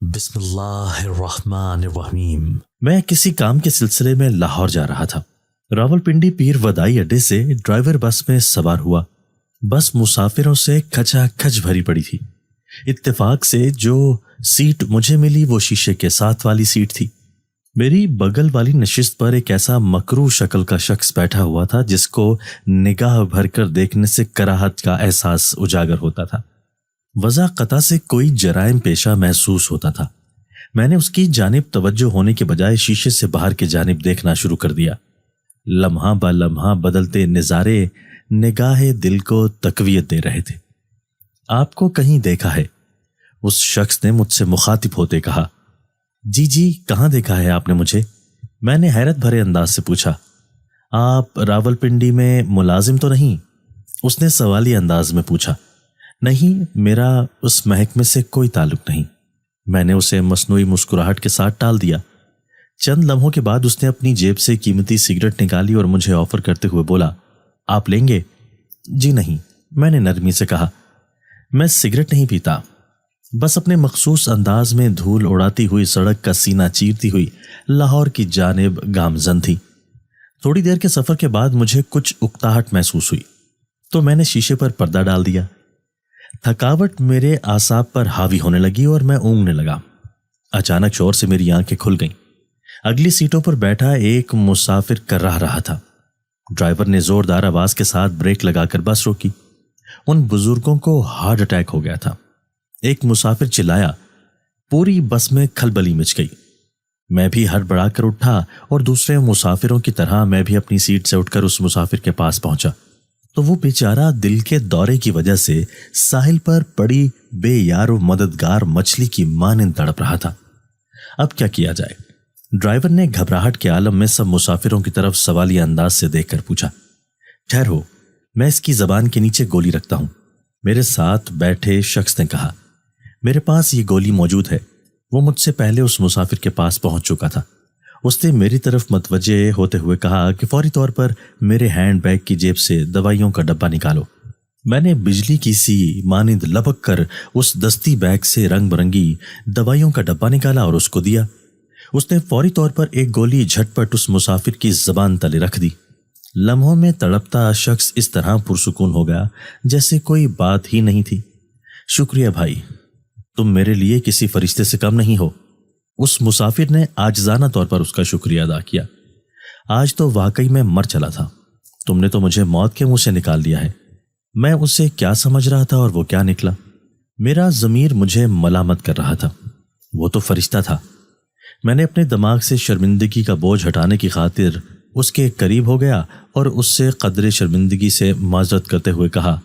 بسم اللہ الرحمن الرحیم۔ میں کسی کام کے سلسلے میں لاہور جا رہا تھا۔ راولپنڈی پیر ودائی اڈے سے ڈرائیور بس میں سوار ہوا۔ بس مسافروں سے کھچا کھچ بھری پڑی تھی۔ اتفاق سے جو سیٹ مجھے ملی وہ شیشے کے ساتھ والی سیٹ تھی۔ میری بغل والی نشست پر ایک ایسا مکروہ شکل کا شخص بیٹھا ہوا تھا جس کو نگاہ بھر کر دیکھنے سے کراہت کا احساس اجاگر ہوتا تھا۔ وضع قطع سے کوئی جرائم پیشہ محسوس ہوتا تھا۔ میں نے اس کی جانب توجہ ہونے کے بجائے شیشے سے باہر کی جانب دیکھنا شروع کر دیا۔ لمحہ با لمحہ بدلتے نظارے نگاہ دل کو تقویت دے رہے تھے۔ آپ کو کہیں دیکھا ہے؟ اس شخص نے مجھ سے مخاطب ہوتے کہا۔ جی کہاں دیکھا ہے آپ نے مجھے؟ میں نے حیرت بھرے انداز سے پوچھا۔ آپ راولپنڈی میں ملازم تو نہیں؟ اس نے سوالی انداز میں پوچھا۔ نہیں، میرا اس محکمے سے کوئی تعلق نہیں۔ میں نے اسے مصنوعی مسکراہٹ کے ساتھ ٹال دیا۔ چند لمحوں کے بعد اس نے اپنی جیب سے قیمتی سگریٹ نکالی اور مجھے آفر کرتے ہوئے بولا، آپ لیں گے؟ جی نہیں، میں نے نرمی سے کہا۔ میں سگریٹ نہیں پیتا، بس اپنے مخصوص انداز میں دھول اڑاتی ہوئی سڑک کا سینہ چیرتی ہوئی لاہور کی جانب گامزن تھی۔ تھوڑی دیر کے سفر کے بعد مجھے کچھ اکتاہٹ محسوس ہوئی تو میں نے شیشے پر پردہ ڈال دیا۔ تھکاوٹ میرے اعصاب پر حاوی ہونے لگی اور میں اونگنے لگا۔ اچانک شور سے میری آنکھیں کھل گئیں۔ اگلی سیٹوں پر بیٹھا ایک مسافر کرراہ رہا تھا۔ ڈرائیور نے زوردار آواز کے ساتھ بریک لگا کر بس روکی۔ ان بزرگوں کو ہارٹ اٹیک ہو گیا تھا۔ ایک مسافر چلایا، پوری بس میں کھلبلی مچ گئی۔ میں بھی ہڑبڑا کر اٹھا اور دوسرے مسافروں کی طرح میں بھی اپنی سیٹ سے اٹھ کر اس مسافر کے پاس پہنچا تو وہ بیچارہ دل کے دورے کی وجہ سے ساحل پر پڑی بے یار و مددگار مچھلی کی مانند تڑپ رہا تھا۔ اب کیا کیا جائے؟ ڈرائیور نے گھبراہٹ کے عالم میں سب مسافروں کی طرف سوالیہ انداز سے دیکھ کر پوچھا۔ ٹھہرو، میں اس کی زبان کے نیچے گولی رکھتا ہوں، میرے ساتھ بیٹھے شخص نے کہا۔ میرے پاس یہ گولی موجود ہے۔ وہ مجھ سے پہلے اس مسافر کے پاس پہنچ چکا تھا۔ اس نے میری طرف متوجہ ہوتے ہوئے کہا کہ فوری طور پر میرے ہینڈ بیگ کی جیب سے دوائیوں کا ڈبہ نکالو۔ میں نے بجلی کی سی مانند لپک کر اس دستی بیگ سے رنگ برنگی دوائیوں کا ڈبہ نکالا اور اس کو دیا۔ اس نے فوری طور پر ایک گولی جھٹ پٹ اس مسافر کی زبان تلے رکھ دی۔ لمحوں میں تڑپتا شخص اس طرح پرسکون ہو گیا جیسے کوئی بات ہی نہیں تھی۔ شکریہ بھائی، تم میرے لیے کسی فرشتے سے کم نہیں ہو۔ اس مسافر نے عاجزانہ طور پر اس کا شکریہ ادا کیا۔ آج تو واقعی میں مر چلا تھا، تم نے تو مجھے موت کے منہ سے نکال دیا ہے۔ میں اسے کیا سمجھ رہا تھا اور وہ کیا نکلا؟ میرا ضمیر مجھے ملامت کر رہا تھا۔ وہ تو فرشتہ تھا۔ میں نے اپنے دماغ سے شرمندگی کا بوجھ ہٹانے کی خاطر اس کے قریب ہو گیا اور اس سے قدر شرمندگی سے معذرت کرتے ہوئے کہا،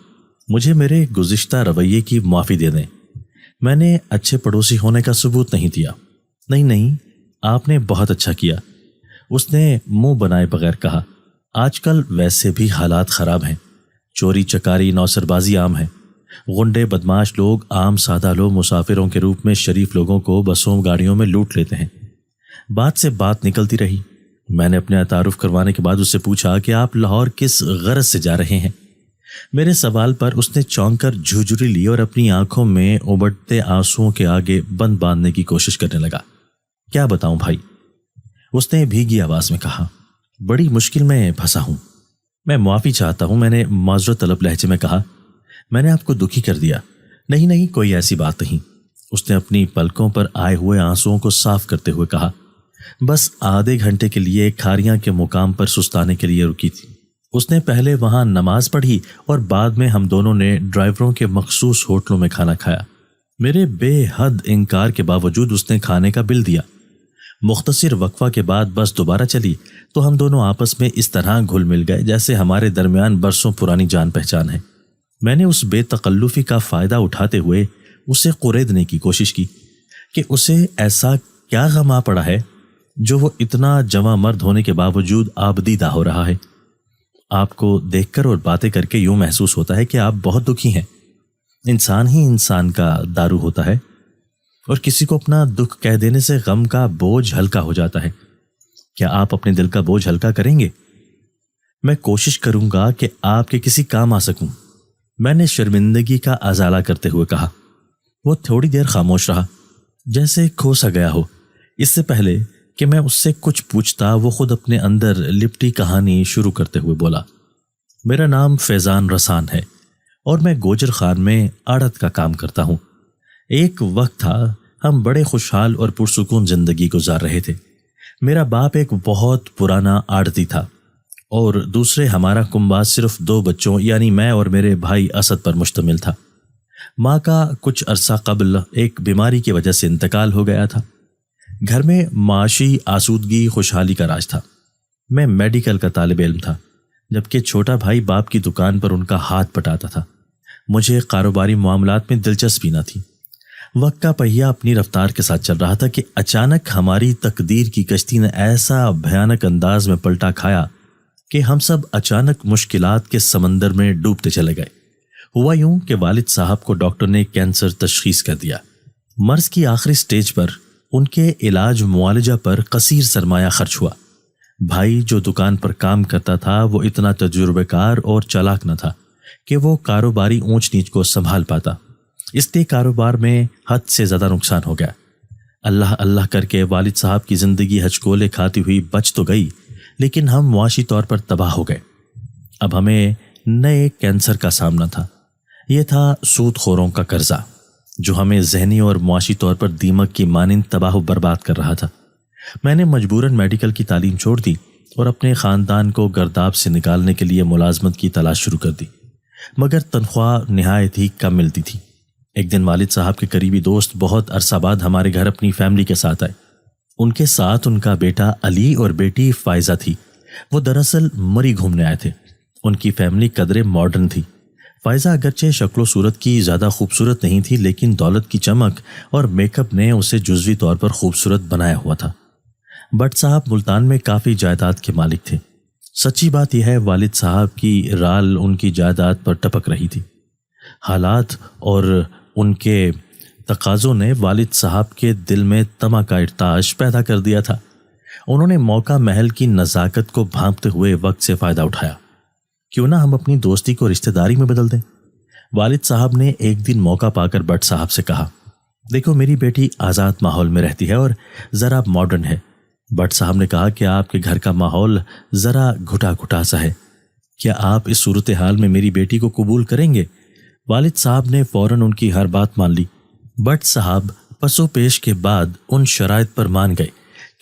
مجھے میرے گزشتہ رویے کی معافی دے دیں۔ میں نے اچھے پڑوسی ہونے کا ثبوت نہیں دیا۔ نہیں، آپ نے بہت اچھا کیا، اس نے منہ بنائے بغیر کہا۔ آج کل ویسے بھی حالات خراب ہیں، چوری چکاری نوسر بازی عام ہے، غنڈے بدماش لوگ عام سادہ لوگ مسافروں کے روپ میں شریف لوگوں کو بسوں گاڑیوں میں لوٹ لیتے ہیں۔ بات سے بات نکلتی رہی۔ میں نے اپنے تعارف کروانے کے بعد اس سے پوچھا کہ آپ لاہور کس غرض سے جا رہے ہیں؟ میرے سوال پر اس نے چونک کر جھجری لی اور اپنی آنکھوں میں ابلتے آنسوؤں کے آگے بند باندھنے کی کوشش کرنے لگا۔ کیا بتاؤں بھائی، اس نے بھیگی آواز میں کہا، بڑی مشکل میں پھنسا ہوں، میں معافی چاہتا ہوں۔ میں نے معذرت طلب لہجے میں کہا، میں نے آپ کو دکھی کر دیا۔ نہیں، کوئی ایسی بات نہیں، اس نے اپنی پلکوں پر آئے ہوئے آنسوؤں کو صاف کرتے ہوئے کہا، بس آدھے گھنٹے کے لیے کھاریاں کے مقام پر سستانے کے لیے رکی تھی۔ اس نے پہلے وہاں نماز پڑھی اور بعد میں ہم دونوں نے ڈرائیوروں کے مخصوص ہوٹلوں میں کھانا کھایا۔ میرے بے حد انکار کے باوجود اس نے کھانے کا بل دیا۔ مختصر وقفہ کے بعد بس دوبارہ چلی تو ہم دونوں آپس میں اس طرح گھل مل گئے جیسے ہمارے درمیان برسوں پرانی جان پہچان ہے۔ میں نے اس بے تکلفی کا فائدہ اٹھاتے ہوئے اسے قریدنے کی کوشش کی کہ اسے ایسا کیا غم آ پڑا ہے جو وہ اتنا جواں مرد ہونے کے باوجود آبدیدہ ہو رہا ہے۔ آپ کو دیکھ کر اور باتیں کر کے یوں محسوس ہوتا ہے کہ آپ بہت دکھی ہیں۔ انسان ہی انسان کا دارو ہوتا ہے اور کسی کو اپنا دکھ کہہ دینے سے غم کا بوجھ ہلکا ہو جاتا ہے۔ کیا آپ اپنے دل کا بوجھ ہلکا کریں گے؟ میں کوشش کروں گا کہ آپ کے کسی کام آ سکوں، میں نے شرمندگی کا ازالہ کرتے ہوئے کہا۔ وہ تھوڑی دیر خاموش رہا، جیسے کھو سا گیا ہو۔ اس سے پہلے کہ میں اس سے کچھ پوچھتا وہ خود اپنے اندر لپٹی کہانی شروع کرتے ہوئے بولا، میرا نام فیضان رسان ہے اور میں گوجر خان میں آڑت کا کام کرتا ہوں۔ ایک وقت تھا ہم بڑے خوشحال اور پرسکون زندگی گزار رہے تھے۔ میرا باپ ایک بہت پرانا آڑتی تھا اور دوسرے ہمارا کنبہ صرف 2 بچوں یعنی میں اور میرے بھائی اسد پر مشتمل تھا۔ ماں کا کچھ عرصہ قبل ایک بیماری کی وجہ سے انتقال ہو گیا تھا۔ گھر میں معاشی آسودگی خوشحالی کا راج تھا۔ میں میڈیکل کا طالب علم تھا جبکہ چھوٹا بھائی باپ کی دکان پر ان کا ہاتھ پٹاتا تھا۔ مجھے کاروباری معاملات میں دلچسپی نہ تھی۔ وقت کا پہیہ اپنی رفتار کے ساتھ چل رہا تھا کہ اچانک ہماری تقدیر کی کشتی نے ایسا بھیانک انداز میں پلٹا کھایا کہ ہم سب اچانک مشکلات کے سمندر میں ڈوبتے چلے گئے۔ ہوا یوں کہ والد صاحب کو ڈاکٹر نے کینسر تشخیص کر دیا۔ مرض کی آخری سٹیج پر ان کے علاج معالجہ پر کثیر سرمایہ خرچ ہوا۔ بھائی جو دکان پر کام کرتا تھا وہ اتنا تجربہ کار اور چالاک نہ تھا کہ وہ کاروباری اونچ نیچ کو سنبھال پاتا، اس لیے کاروبار میں حد سے زیادہ نقصان ہو گیا۔ اللہ اللہ کر کے والد صاحب کی زندگی ہچکولے کھاتی ہوئی بچ تو گئی، لیکن ہم معاشی طور پر تباہ ہو گئے۔ اب ہمیں نئے کینسر کا سامنا تھا۔ یہ تھا سود خوروں کا قرضہ جو ہمیں ذہنی اور معاشی طور پر دیمک کی مانند تباہ و برباد کر رہا تھا۔ میں نے مجبوراً میڈیکل کی تعلیم چھوڑ دی اور اپنے خاندان کو گرداب سے نکالنے کے لیے ملازمت کی تلاش شروع کر دی، مگر تنخواہ نہایت ہی کم ملتی تھی۔ ایک دن والد صاحب کے قریبی دوست بہت عرصہ بعد ہمارے گھر اپنی فیملی کے ساتھ آئے۔ ان کے ساتھ ان کا بیٹا علی اور بیٹی فائزہ تھی۔ وہ دراصل مری گھومنے آئے تھے۔ ان کی فیملی قدرے ماڈرن تھی۔ فائزہ اگرچہ شکل و صورت کی زیادہ خوبصورت نہیں تھی، لیکن دولت کی چمک اور میک اپ نے اسے جزوی طور پر خوبصورت بنایا ہوا تھا۔ بٹ صاحب ملتان میں کافی جائیداد کے مالک تھے۔ سچی بات یہ ہے والد صاحب کی رال ان کی جائیداد پر ٹپک رہی تھی۔ حالات اور ان کے تقاضوں نے والد صاحب کے دل میں طمع کا ارتعاش پیدا کر دیا تھا۔ انہوں نے موقع محل کی نزاکت کو بھانپتے ہوئے وقت سے فائدہ اٹھایا۔ کیوں نہ ہم اپنی دوستی کو رشتہ داری میں بدل دیں؟ والد صاحب نے ایک دن موقع پا کر بٹ صاحب سے کہا، دیکھو میری بیٹی آزاد ماحول میں رہتی ہے اور ذرا ماڈرن ہے۔ بٹ صاحب نے کہا کہ آپ کے گھر کا ماحول ذرا گھٹا گھٹا سا ہے، کیا آپ اس صورتحال میں میری بیٹی کو قبول کریں گے؟ والد صاحب نے فوراً ان کی ہر بات مان لی۔ بٹ صاحب پس و پیش کے بعد ان شرائط پر مان گئے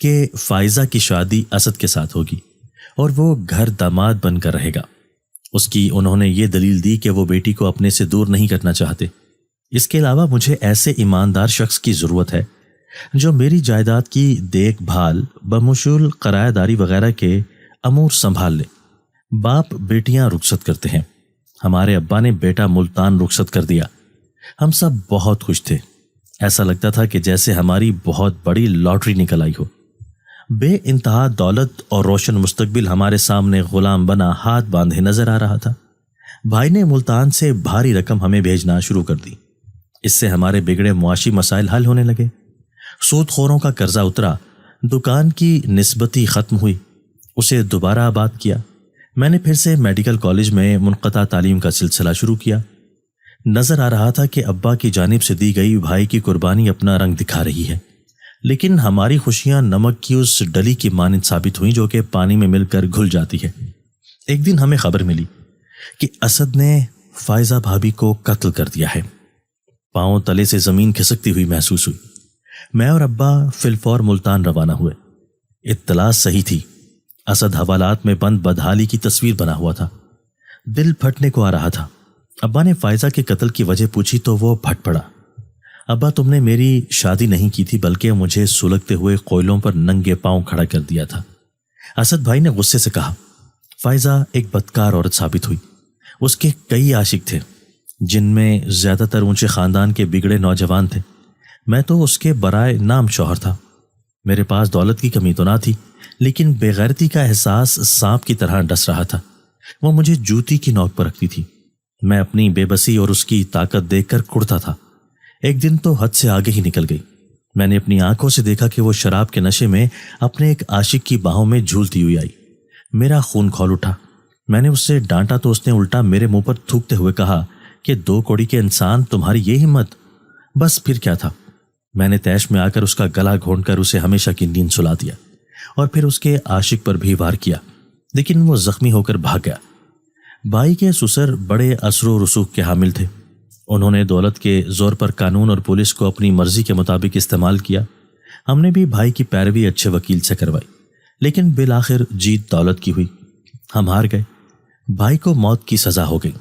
کہ فائزہ کی شادی اسد کے ساتھ ہوگی اور وہ گھر داماد بن کر رہے گا۔ اس کی انہوں نے یہ دلیل دی کہ وہ بیٹی کو اپنے سے دور نہیں کرنا چاہتے۔ اس کے علاوہ مجھے ایسے ایماندار شخص کی ضرورت ہے جو میری جائیداد کی دیکھ بھال بمشمول کرایہ داری وغیرہ کے امور سنبھال لے۔ باپ بیٹیاں رخصت کرتے ہیں، ہمارے ابا نے بیٹا ملتان رخصت کر دیا۔ ہم سب بہت خوش تھے، ایسا لگتا تھا کہ جیسے ہماری بہت بڑی لاٹری نکل آئی ہو۔ بے انتہا دولت اور روشن مستقبل ہمارے سامنے غلام بنا ہاتھ باندھے نظر آ رہا تھا۔ بھائی نے ملتان سے بھاری رقم ہمیں بھیجنا شروع کر دی۔ اس سے ہمارے بگڑے معاشی مسائل حل ہونے لگے۔ سود خوروں کا قرضہ اترا، دکان کی نسبتی ختم ہوئی، اسے دوبارہ آباد کیا۔ میں نے پھر سے میڈیکل کالج میں منقطع تعلیم کا سلسلہ شروع کیا۔ نظر آ رہا تھا کہ ابا کی جانب سے دی گئی بھائی کی قربانی اپنا رنگ دکھا رہی ہے، لیکن ہماری خوشیاں نمک کی اس ڈلی کی مانند ثابت ہوئیں جو کہ پانی میں مل کر گھل جاتی ہے۔ ایک دن ہمیں خبر ملی کہ اسد نے فائزہ بھابھی کو قتل کر دیا ہے۔ پاؤں تلے سے زمین کھسکتی ہوئی محسوس ہوئی۔ میں اور ابا فی الفور ملتان روانہ ہوئے۔ اطلاع صحیح تھی، اسد حوالات میں بند بدحالی کی تصویر بنا ہوا تھا۔ دل پھٹنے کو آ رہا تھا۔ ابا نے فائزہ کے قتل کی وجہ پوچھی تو وہ پھٹ پڑا۔ ابا تم نے میری شادی نہیں کی تھی بلکہ مجھے سلگتے ہوئے کوئلوں پر ننگے پاؤں کھڑا کر دیا تھا۔ اسد بھائی نے غصے سے کہا، فائزہ ایک بدکار عورت ثابت ہوئی۔ اس کے کئی عاشق تھے جن میں زیادہ تر اونچے خاندان کے بگڑے نوجوان تھے۔ میں تو اس کے برائے نام شوہر تھا۔ میرے پاس دولت کی کمی تو نہ تھی، لیکن بے غیرتی کا احساس سانپ کی طرح ڈس رہا تھا۔ وہ مجھے جوتی کی نوک پر رکھتی تھی۔ میں اپنی بے بسی اور اس کی طاقت دیکھ کر کڑتا تھا۔ ایک دن تو حد سے آگے ہی نکل گئی۔ میں نے اپنی آنکھوں سے دیکھا کہ وہ شراب کے نشے میں اپنے ایک عاشق کی باہوں میں جھولتی ہوئی آئی۔ میرا خون کھول اٹھا۔ میں نے اس سے ڈانٹا تو اس نے الٹا میرے منہ پر تھوکتے ہوئے کہا کہ 2 کوڑی کے انسان، تمہاری یہ ہمت! بس پھر کیا تھا، میں نے تیش میں آ کر اس کا گلا گھونٹ کر اسے ہمیشہ کی نیند سلا دیا اور پھر اس کے عاشق پر بھی وار کیا، لیکن وہ زخمی ہو کر بھاگ گیا۔ بھائی کے سسر بڑے اثر و رسوخ کے حامل تھے۔ انہوں نے دولت کے زور پر قانون اور پولیس کو اپنی مرضی کے مطابق استعمال کیا۔ ہم نے بھی بھائی کی پیروی اچھے وکیل سے کروائی، لیکن بالآخر جیت دولت کی ہوئی۔ ہم ہار گئے۔ بھائی کو موت کی سزا ہو گئی۔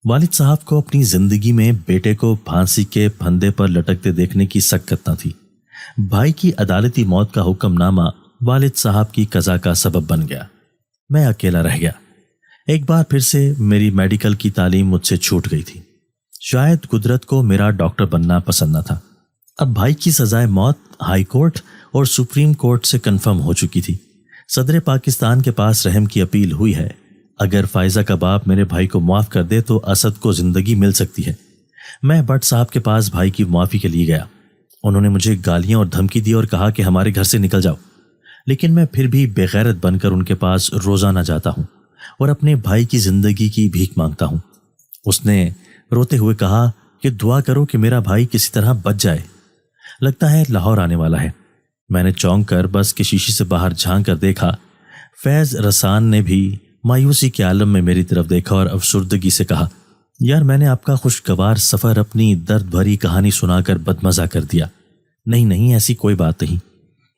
والد صاحب کو اپنی زندگی میں بیٹے کو پھانسی کے پھندے پر لٹکتے دیکھنے کی سکت نہ تھی۔ بھائی کی عدالتی موت کا حکم نامہ والد صاحب کی قضا کا سبب بن گیا۔ میں اکیلا رہ گیا۔ ایک بار پھر سے میری میڈیکل کی تعلیم مجھ سے چھوٹ گئی تھی۔ شاید قدرت کو میرا ڈاکٹر بننا پسند نہ تھا۔ اب بھائی کی سزائے موت ہائی کورٹ اور سپریم کورٹ سے کنفرم ہو چکی تھی۔ صدر پاکستان کے پاس رحم کی اپیل ہوئی ہے۔ اگر فائزہ کا باپ میرے بھائی کو معاف کر دے تو اسد کو زندگی مل سکتی ہے۔ میں بٹ صاحب کے پاس بھائی کی معافی کے لیے گیا۔ انہوں نے مجھے گالیاں اور دھمکی دی اور کہا کہ ہمارے گھر سے نکل جاؤ، لیکن میں پھر بھی بے غیرت بن کر ان کے پاس روزانہ جاتا ہوں اور اپنے بھائی کی زندگی کی بھیک مانگتا ہوں۔ اس نے روتے ہوئے کہا کہ دعا کرو کہ میرا بھائی کسی طرح بچ جائے، لگتا ہے لاہور آنے والا ہے۔ میں نے چونک کر بس کے شیشے سے باہر جھانک کر دیکھا۔ فیض رسان نے بھی مایوسی کے عالم میں میری طرف دیکھا اور افسردگی سے کہا، یار میں نے آپ کا خوشگوار سفر اپنی درد بھری کہانی سنا کر بدمزہ کر دیا۔ نہیں ایسی کوئی بات نہیں۔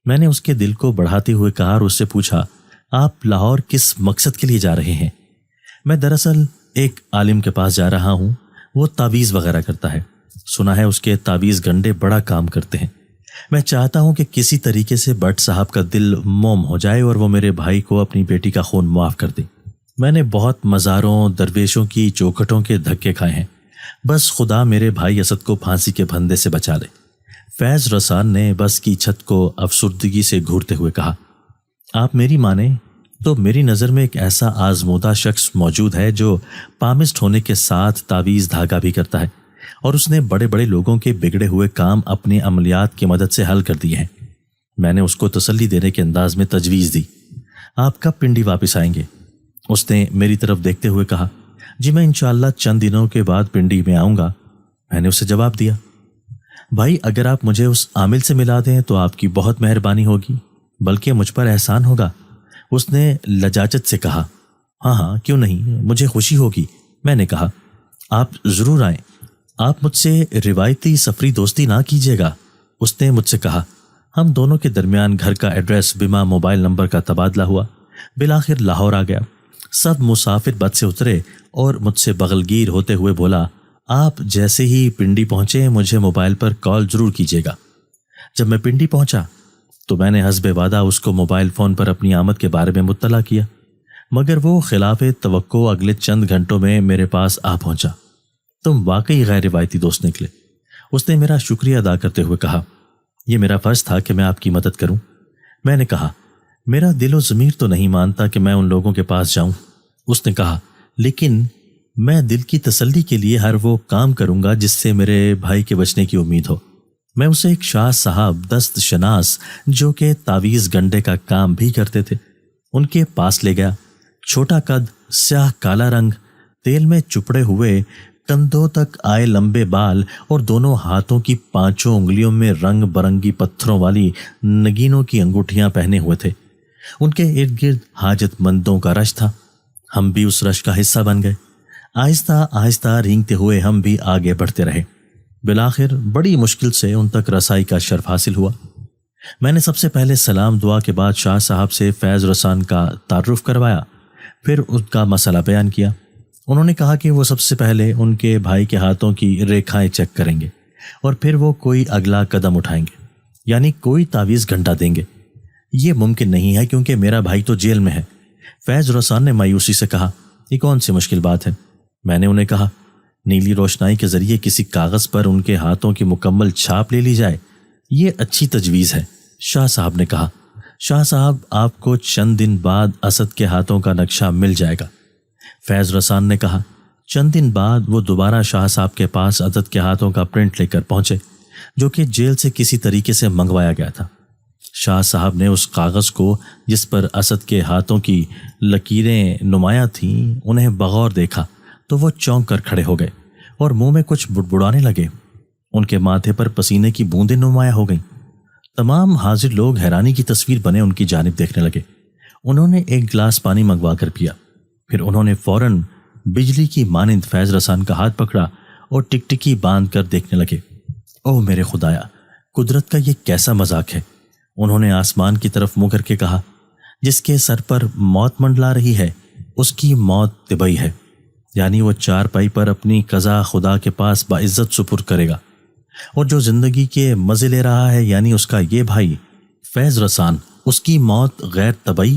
میں نے اس کے دل کو بڑھاتے ہوئے کہا اور اس سے پوچھا، آپ لاہور کس مقصد کے لیے جا رہے ہیں؟ میں دراصل ایک عالم کے پاس جا رہا ہوں، وہ تعویذ وغیرہ کرتا ہے، سنا ہے اس کے تعویذ گنڈے بڑا کام کرتے ہیں۔ میں چاہتا ہوں کہ کسی طریقے سے بٹ صاحب کا دل موم ہو جائے اور وہ میرے بھائی کو اپنی بیٹی کا خون معاف کر دے۔ میں نے بہت مزاروں درویشوں کی چوکھٹوں کے دھکے کھائے ہیں، بس خدا میرے بھائی اسد کو پھانسی کے پھندے سے بچا لے۔ فیض رسان نے بس کی چھت کو افسردگی سے گھورتے ہوئے کہا، آپ میری مانیں تو میری نظر میں ایک ایسا آزمودہ شخص موجود ہے جو پامسٹ ہونے کے ساتھ تعویذ دھاگا بھی کرتا ہے، اور اس نے بڑے بڑے لوگوں کے بگڑے ہوئے کام اپنے عملیات کی مدد سے حل کر دیے ہیں۔ میں نے اس کو تسلی دینے کے انداز میں تجویز دی، آپ کب پنڈی واپس آئیں گے؟ اس نے میری طرف دیکھتے ہوئے کہا، جی میں انشاءاللہ چند دنوں کے بعد پنڈی میں آؤں گا۔ میں نے اسے جواب دیا، بھائی اگر آپ مجھے اس عامل سے ملا دیں تو آپ کی بہت مہربانی ہوگی، بلکہ مجھ پر احسان ہوگا۔ اس نے لجاجت سے کہا، ہاں کیوں نہیں، مجھے خوشی ہوگی۔ میں نے کہا، آپ ضرور آئیں، آپ مجھ سے روایتی سفری دوستی نہ کیجیے گا۔ اس نے مجھ سے کہا۔ ہم دونوں کے درمیان گھر کا ایڈریس بما موبائل نمبر کا تبادلہ ہوا۔ بالآخر لاہور آ گیا۔ سب مسافر بس سے اترے اور مجھ سے بغلگیر ہوتے ہوئے بولا، آپ جیسے ہی پنڈی پہنچے مجھے موبائل پر کال ضرور کیجیے گا۔ جب میں پنڈی پہنچا تو میں نے حسب وعدہ اس کو موبائل فون پر اپنی آمد کے بارے میں مطلع کیا، مگر وہ خلاف توقع اگلے چند گھنٹوں میں میرے پاس آ پہنچا۔ تم واقعی غیر روایتی دوست نکلے۔ اس نے میرا شکریہ ادا کرتے ہوئے کہا، یہ میرا فرض تھا کہ میں آپ کی مدد کروں۔ میں نے کہا، میرا دل و ضمیر تو نہیں مانتا کہ میں ان لوگوں کے پاس جاؤں۔ اس نے کہا، لیکن میں دل کی تسلی کے لیے ہر وہ کام کروں گا جس سے میرے بھائی کے بچنے کی امید ہو۔ میں اسے ایک شاہ صاحب دست شناس جو کہ تعویذ گنڈے کا کام بھی کرتے تھے ان کے پاس لے گیا۔ چھوٹا قد، سیاہ کالا رنگ، تیل میں چپڑے ہوئے، کندھوں تک آئے لمبے بال اور دونوں ہاتھوں کی 5 انگلیوں میں رنگ برنگی پتھروں والی نگینوں کی انگوٹھیاں پہنے ہوئے تھے۔ ان کے ارد گرد حاجت مندوں کا رش تھا۔ ہم بھی اس رش کا حصہ بن گئے۔ آہستہ آہستہ رینگتے ہوئے ہم بھی آگے بڑھتے رہے۔ بالآخر بڑی مشکل سے ان تک رسائی کا شرف حاصل ہوا۔ میں نے سب سے پہلے سلام دعا کے بعد شاہ صاحب سے فیض رسان کا تعارف کروایا، پھر ان کا مسئلہ بیان کیا۔ انہوں نے کہا کہ وہ سب سے پہلے ان کے بھائی کے ہاتھوں کی ریکھائیں چیک کریں گے اور پھر وہ کوئی اگلا قدم اٹھائیں گے، یعنی کوئی تعویذ گھنٹا دیں گے۔ یہ ممکن نہیں ہے کیونکہ میرا بھائی تو جیل میں ہے۔ فیض رسان نے مایوسی سے کہا، یہ کون سی مشکل بات ہے؟ میں نے انہیں کہا، نیلی روشنائی کے ذریعے کسی کاغذ پر ان کے ہاتھوں کی مکمل چھاپ لے لی جائے، یہ اچھی تجویز ہے۔ شاہ صاحب نے کہا، شاہ صاحب آپ کو چند دن بعد اسد کے ہاتھوں کا نقشہ مل جائے گا۔ فیض رسان نے کہا، چند دن بعد وہ دوبارہ شاہ صاحب کے پاس اسد کے ہاتھوں کا پرنٹ لے کر پہنچے جو کہ جیل سے کسی طریقے سے منگوایا گیا تھا۔ شاہ صاحب نے اس کاغذ کو جس پر اسد کے ہاتھوں کی لکیریں نمایاں تھیں انہیں بغور دیکھا تو وہ چونک کر کھڑے ہو گئے اور منہ میں کچھ بڑبڑانے لگے۔ ان کے ماتھے پر پسینے کی بوندیں نمایاں ہو گئیں۔ تمام حاضر لوگ حیرانی کی تصویر بنے ان کی جانب دیکھنے لگے۔ انہوں نے ایک گلاس پانی منگوا کر پیا، پھر انہوں نے فوراً بجلی کی مانند فیض رسان کا ہاتھ پکڑا اور ٹکٹکی باندھ کر دیکھنے لگے۔ اوہ میرے خدایا، قدرت کا یہ کیسا مذاق ہے! انہوں نے آسمان کی طرف منہ کر کے کہا، جس کے سر پر موت منڈلا رہی ہے اس کی موت طبعی ہے، یعنی وہ چارپائی پر اپنی قضا خدا کے پاس باعزت سپرد کرے گا، اور جو زندگی کے مزے لے رہا ہے یعنی اس کا یہ بھائی فیض رسان، اس کی موت غیر طبعی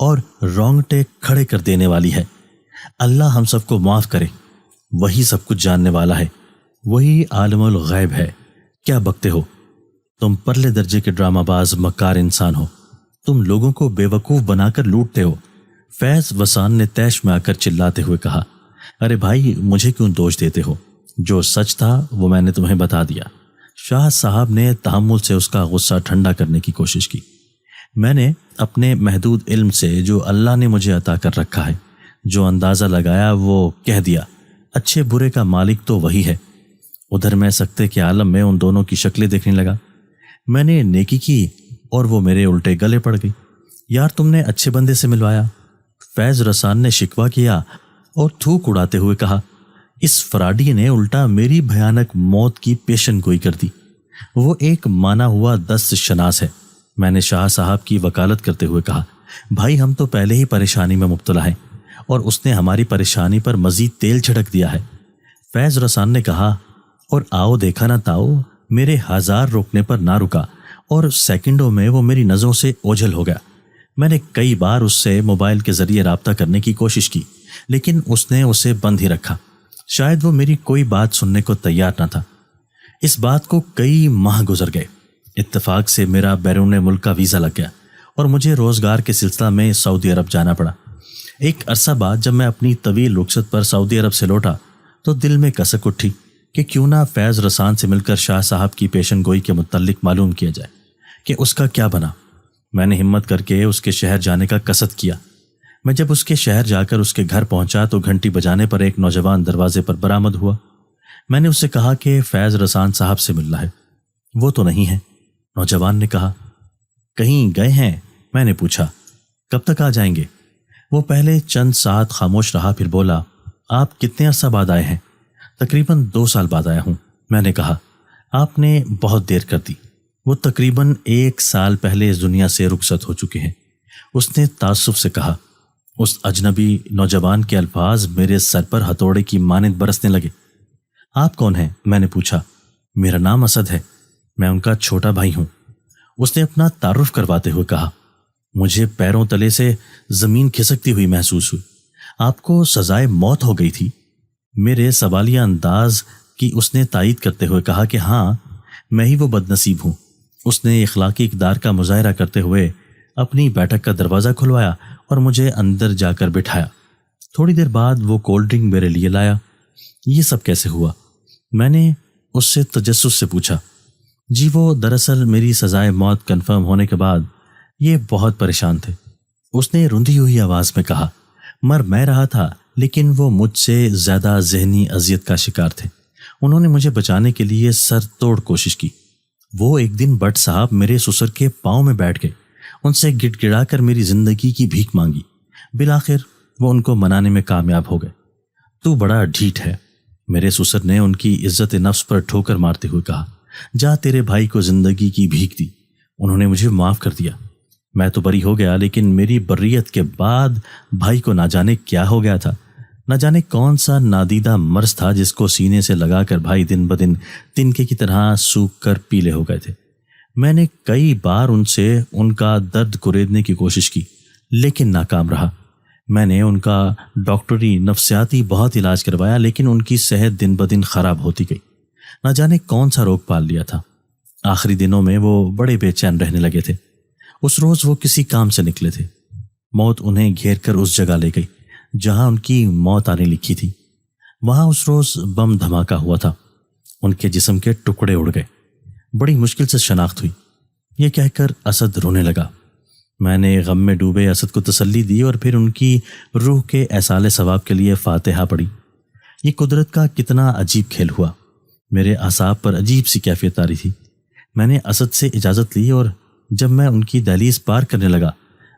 اور رونگٹے کھڑے کر دینے والی ہے۔ اللہ ہم سب کو معاف کرے، وہی سب کچھ جاننے والا ہے، وہی عالم الغیب ہے۔ کیا بکتے ہو تم، پرلے درجے کے ڈرامہ باز مکار انسان ہو، تم لوگوں کو بے وقوف بنا کر لوٹتے ہو۔ فیض رسان نے طیش میں آ کر چلاتے ہوئے کہا، ارے بھائی مجھے کیوں دوش دیتے ہو؟ جو سچ تھا وہ میں نے تمہیں بتا دیا۔ شاہ صاحب نے تحمل سے اس کا غصہ ٹھنڈا کرنے کی کوشش کی۔ میں نے اپنے محدود علم سے جو اللہ نے مجھے عطا کر رکھا ہے، جو اندازہ لگایا وہ کہہ دیا۔ اچھے برے کا مالک تو وہی ہے۔ ادھر میں سکتے کے عالم میں ان دونوں کی شکلیں دیکھنے لگا۔ میں نے نیکی کی اور وہ میرے الٹے گلے پڑ گئی۔ یار تم نے اچھے بندے سے ملوایا۔ فیض رسان نے شکوہ کیا اور تھوک اڑاتے ہوئے کہا، اس فراڈی نے الٹا میری بھیانک موت کی پیشن گوئی کر دی۔ وہ ایک مانا ہوا دست شناس ہے۔ میں نے شاہ صاحب کی وکالت کرتے ہوئے کہا، بھائی ہم تو پہلے ہی پریشانی میں مبتلا ہیں اور اس نے ہماری پریشانی پر مزید تیل چھڑک دیا ہے۔ فیض رسان نے کہا، اور آؤ دیکھا نہ تاؤ، میرے ہزار روکنے پر نہ رکا اور سیکنڈوں میں وہ میری نظروں سے اوجھل ہو گیا۔ میں نے کئی بار اس سے موبائل کے ذریعے رابطہ کرنے کی کوشش کی، لیکن اس نے اسے بند ہی رکھا۔ شاید وہ میری کوئی بات سننے کو تیار نہ تھا۔ اس بات کو کئی ماہ گزر گئے۔ اتفاق سے میرا بیرون ملک کا ویزا لگ گیا اور مجھے روزگار کے سلسلہ میں سعودی عرب جانا پڑا۔ ایک عرصہ بعد جب میں اپنی طویل رخصت پر سعودی عرب سے لوٹا تو دل میں کسک اٹھی کہ کیوں نہ فیض رسان سے مل کر شاہ صاحب کی پیشن گوئی کے متعلق معلوم کیا جائے کہ اس کا کیا بنا۔ میں نے ہمت کر کے اس کے شہر جانے کا قصد کیا۔ میں جب اس کے شہر جا کر اس کے گھر پہنچا تو گھنٹی بجانے پر ایک نوجوان دروازے پر برآمد ہوا۔ میں نے اس سے کہا کہ فیض رسان صاحب سے ملنا ہے۔ وہ تو نہیں ہے، نوجوان نے کہا۔ کہیں گئے ہیں؟ میں نے پوچھا۔ کب تک آ جائیں گے؟ وہ پہلے چند ساعت خاموش رہا، پھر بولا، آپ کتنے عرصہ بعد آئے ہیں؟ تقریباً 2 سال بعد آیا ہوں۔ میں نے کہا، آپ نے بہت دیر کر دی۔ وہ تقریباً 1 سال پہلے اس دنیا سے رخصت ہو چکے ہیں۔ اس نے تعصب سے کہا۔ اس اجنبی نوجوان کے الفاظ میرے سر پر ہتھوڑے کی مانند برسنے لگے۔ آپ کون ہیں؟ میں نے پوچھا۔ میرا نام اسد ہے، میں ان کا چھوٹا بھائی ہوں۔ اس نے اپنا تعارف کرواتے ہوئے کہا۔ مجھے پیروں تلے سے زمین کھسکتی ہوئی محسوس ہوئی۔ آپ کو سزائے موت ہو گئی تھی؟ میرے سوالیہ انداز کی اس نے تائید کرتے ہوئے کہا کہ ہاں، میں ہی وہ بد نصیب ہوں۔ اس نے اخلاقی اقدار کا مظاہرہ کرتے ہوئے اپنی بیٹھک کا دروازہ کھلوایا اور مجھے اندر جا کر بٹھایا۔ تھوڑی دیر بعد وہ کولڈ ڈرنک میرے لیے لایا۔ یہ سب کیسے ہوا؟ میں نے اس سے تجسس سے پوچھا۔ جی وہ دراصل میری سزائے موت کنفرم ہونے کے بعد یہ بہت پریشان تھے۔ اس نے رندی ہوئی آواز میں کہا۔ مر میں رہا تھا لیکن وہ مجھ سے زیادہ ذہنی اذیت کا شکار تھے۔ انہوں نے مجھے بچانے کے لیے سر توڑ کوشش کی۔ وہ ایک دن بٹ صاحب میرے سسر کے پاؤں میں بیٹھ گئے، ان سے گڑ گڑا کر میری زندگی کی بھیک مانگی۔ بالآخر وہ ان کو منانے میں کامیاب ہو گئے۔ تو بڑا ڈھیٹ ہے، میرے سسر نے ان کی عزت نفس پر ٹھوکر مارتے ہوئے کہا۔ جا تیرے بھائی کو زندگی کی بھیک دی، انہوں نے مجھے معاف کر دیا۔ میں تو بری ہو گیا، لیکن میری بریت کے بعد بھائی کو نہ جانے کیا ہو گیا تھا۔ نہ جانے کون سا نادیدہ مرض تھا جس کو سینے سے لگا کر بھائی دن بدن تنکے کی طرح سوکھ کر پیلے ہو گئے تھے۔ میں نے کئی بار ان سے ان کا درد کریدنے کی کوشش کی لیکن ناکام رہا۔ میں نے ان کا ڈاکٹری نفسیاتی بہت علاج کروایا لیکن ان کی صحت دن بدن خراب ہوتی گئی۔ نہ جانے کون سا روگ پال لیا تھا۔ آخری دنوں میں وہ بڑے بے چین رہنے لگے تھے۔ اس روز وہ کسی کام سے نکلے تھے۔ موت انہیں گھیر کر اس جگہ لے گئی جہاں ان کی موت آنے لکھی تھی۔ وہاں اس روز بم دھماکہ ہوا تھا۔ ان کے جسم کے ٹکڑے اڑ گئے۔ بڑی مشکل سے شناخت ہوئی۔ یہ کہہ کر اسد رونے لگا۔ میں نے غم میں ڈوبے اسد کو تسلی دی اور پھر ان کی روح کے ایصال ثواب کے لیے فاتحہ پڑھی۔ یہ قدرت کا کتنا عجیب کھیل ہوا۔ میرے اعصاب پر عجیب سی کیفیت آ رہی تھی۔ میں نے اسد سے اجازت لی اور جب میں ان کی دہلیز پار کرنے لگا،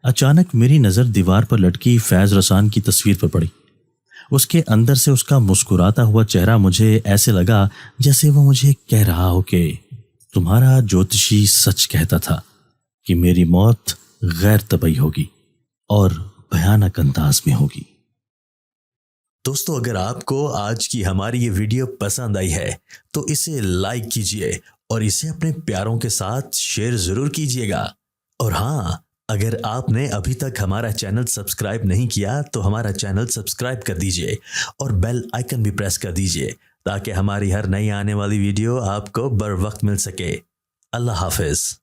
اچانک میری نظر دیوار پر لٹکی فیض رسان کی تصویر پر پڑی۔ اس کے اندر سے اس کا مسکراتا ہوا چہرہ مجھے ایسے لگا جیسے وہ مجھے کہہ رہا ہو کہ تمہارا جوتشی سچ کہتا تھا کہ میری موت غیر طبعی ہوگی اور بھیانک انداز میں ہوگی۔ دوستو، اگر آپ کو آج کی ہماری یہ ویڈیو پسند آئی ہے تو اسے لائک کیجئے اور اسے اپنے پیاروں کے ساتھ شیئر ضرور کیجئے گا۔ اور ہاں، اگر آپ نے ابھی تک ہمارا چینل سبسکرائب نہیں کیا تو ہمارا چینل سبسکرائب کر دیجئے اور بیل آئیکن بھی پریس کر دیجئے تاکہ ہماری ہر نئی آنے والی ویڈیو آپ کو بر وقت مل سکے۔ اللہ حافظ۔